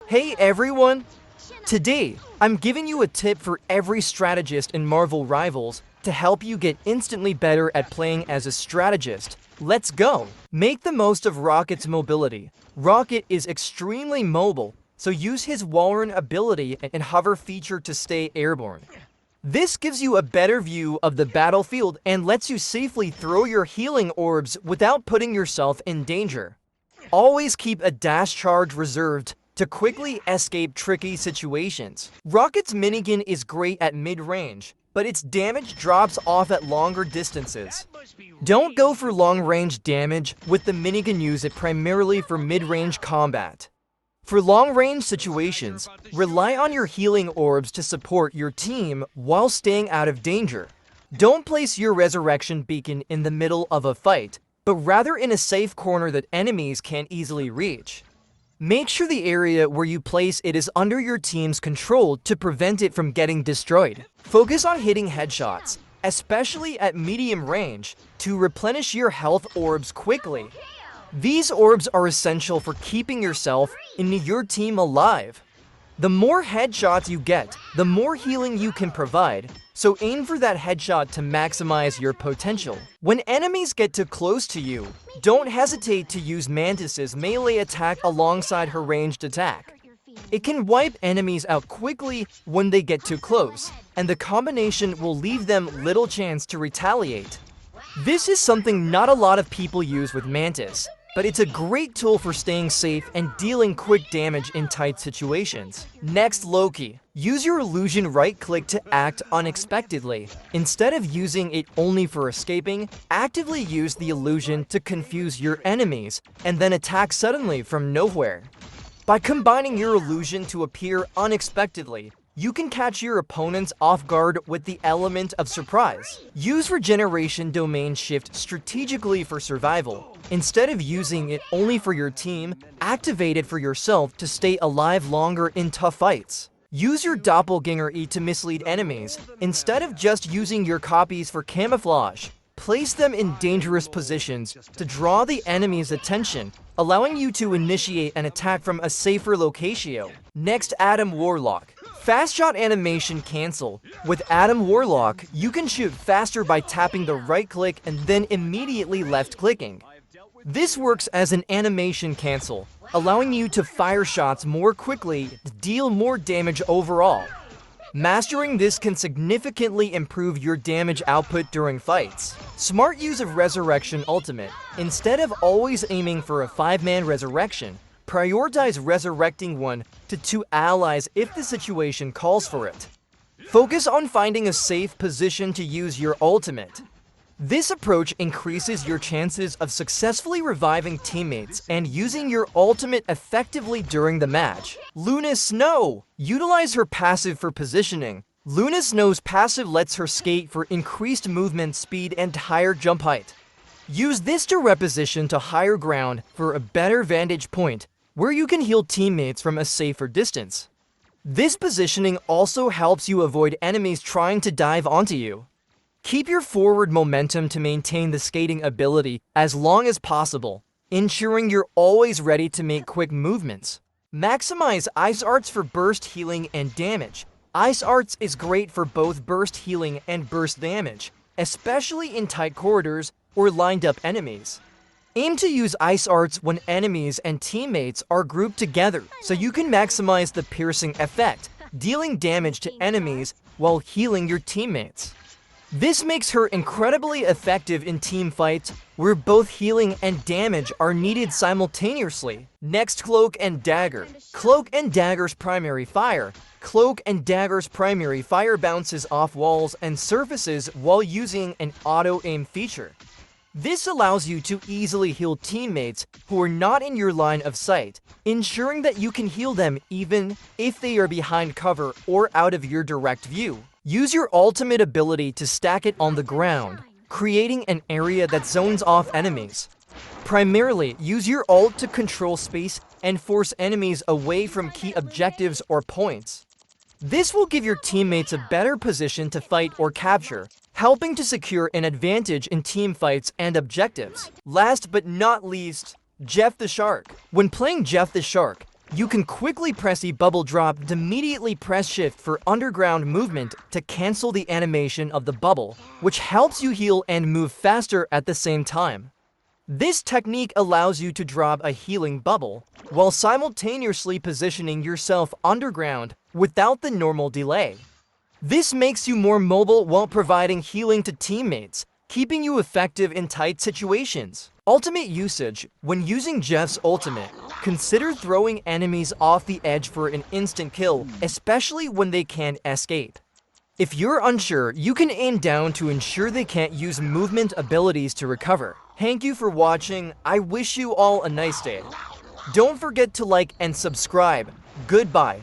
Hey everyone! Today, I'm giving you a tip for every strategist in Marvel Rivals to help you get instantly better at playing as a strategist. Let's go! Make the most of Rocket's mobility. Rocket is extremely mobile, so use his wall-run ability and hover feature to stay airborne. This gives you a better view of the battlefield and lets you safely throw your healing orbs without putting yourself in danger. Always keep a dash charge reserved to quickly escape tricky situations. Rocket's minigun is great at mid-range, but its damage drops off at longer distances. Don't go for long-range damage with the minigun, use it primarily for mid-range combat. For long-range situations, rely on your healing orbs to support your team while staying out of danger. Don't place your resurrection beacon in the middle of a fight, but rather in a safe corner that enemies can't easily reach. Make sure the area where you place it is under your team's control to prevent it from getting destroyed. Focus on hitting headshots, especially at medium range, to replenish your health orbs quickly. These orbs are essential for keeping yourself and your team alive. The more headshots you get, the more healing you can provide, so aim for that headshot to maximize your potential. When enemies get too close to you, don't hesitate to use Mantis's melee attack alongside her ranged attack. It can wipe enemies out quickly when they get too close, and the combination will leave them little chance to retaliate. This is something not a lot of people use with Mantis, but it's a great tool for staying safe and dealing quick damage in tight situations. Next, Loki. Use your illusion right-click to act unexpectedly. Instead of using it only for escaping, actively use the illusion to confuse your enemies, and then attack suddenly from nowhere. By combining your illusion to appear unexpectedly, you can catch your opponents off guard with the element of surprise. Use Regeneration Domain Shift strategically for survival. Instead of using it only for your team, activate it for yourself to stay alive longer in tough fights. Use your Doppelganger E to mislead enemies. Instead of just using your copies for camouflage, place them in dangerous positions to draw the enemy's attention, allowing you to initiate an attack from a safer location. Next, Adam Warlock. Fast shot animation cancel. With Adam Warlock, you can shoot faster by tapping the right click and then immediately left clicking. This works as an animation cancel, allowing you to fire shots more quickly to deal more damage overall. Mastering this can significantly improve your damage output during fights. Smart use of Resurrection Ultimate. Instead of always aiming for a 5-man resurrection, prioritize resurrecting 1 to 2 allies if the situation calls for it. Focus on finding a safe position to use your ultimate. This approach increases your chances of successfully reviving teammates and using your ultimate effectively during the match. Luna Snow. Utilize her passive for positioning. Luna Snow's passive lets her skate for increased movement speed and higher jump height. Use this to reposition to higher ground for a better vantage point, where you can heal teammates from a safer distance. This positioning also helps you avoid enemies trying to dive onto you. Keep your forward momentum to maintain the skating ability as long as possible, ensuring you're always ready to make quick movements. Maximize Ice Arts for burst healing and damage. Ice Arts is great for both burst healing and burst damage, especially in tight corridors or lined up enemies. Aim to use Ice Arts when enemies and teammates are grouped together, so you can maximize the piercing effect, dealing damage to enemies while healing your teammates. This makes her incredibly effective in team fights where both healing and damage are needed simultaneously. Next, Cloak and Dagger. Cloak and Dagger's primary fire. Cloak and Dagger's primary fire bounces off walls and surfaces while using an auto-aim feature. This allows you to easily heal teammates who are not in your line of sight, ensuring that you can heal them even if they are behind cover or out of your direct view. Use your ultimate ability to stack it on the ground, creating an area that zones off enemies. Primarily, use your ult to control space and force enemies away from key objectives or points. This will give your teammates a better position to fight or capture, helping to secure an advantage in team fights and objectives. Last but not least, Jeff the Shark. When playing Jeff the Shark, You can quickly press a bubble drop and immediately press shift for underground movement to cancel the animation of the bubble, which helps you heal and move faster at the same time. This technique allows you to drop a healing bubble, while simultaneously positioning yourself underground without the normal delay. This makes you more mobile while providing healing to teammates, keeping you effective in tight situations. Ultimate usage. When using Jeff's ultimate, consider throwing enemies off the edge for an instant kill, especially when they can't escape. If you're unsure, you can aim down to ensure they can't use movement abilities to recover. Thank you for watching. I wish you all a nice day. Don't forget to like and subscribe. Goodbye.